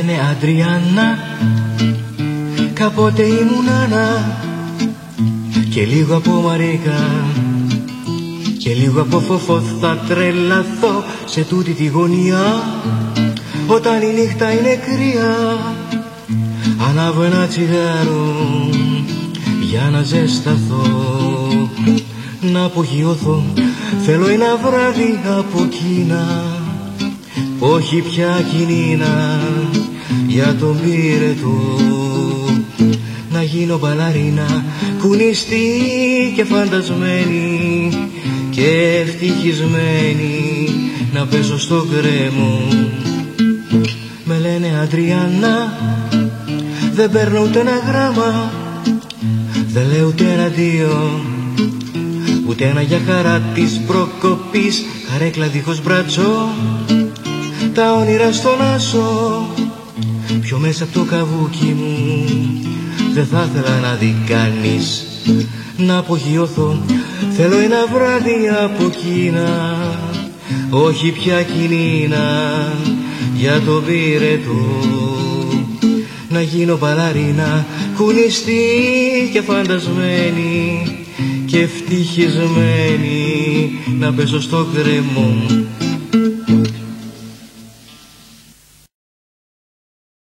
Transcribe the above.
λένε Αντριάννα, κάποτε ήμουν Άννα, και λίγο από Μαρίκα και λίγο από Φοφό. Θα τρελαθώ σε τούτη τη γωνία όταν η νύχτα είναι κρύα. Ανάβω ένα τσιγάρο για να ζεσταθώ, να απογειωθώ. Θέλω ένα βράδυ από εκείνα, όχι πια κινήνα, για τον πύρετο. Να γίνω μπαλαρίνα, κουνιστή και φαντασμένη και ευτυχισμένη, να πέσω στο γκρέμο. Με λένε Αντριάννα, δεν παίρνω ούτε ένα γράμμα, δεν λέω ούτε ένα δύο, ούτε ένα για χαρά της προκοπής. Καρέκλα δίχως μπράτσο, τα όνειρα στον άσο, πιο μέσα από το καβούκι μου δεν θα ήθελα να δει κανείς. Να απογειωθώ, θέλω ένα βράδυ από εκείνα, όχι πια κινήνα, για το πύρετο. Να γίνω μπαλαρίνα, κουνιστή και φαντασμένη και ευτυχισμένη, να πέσω στο κρεμό.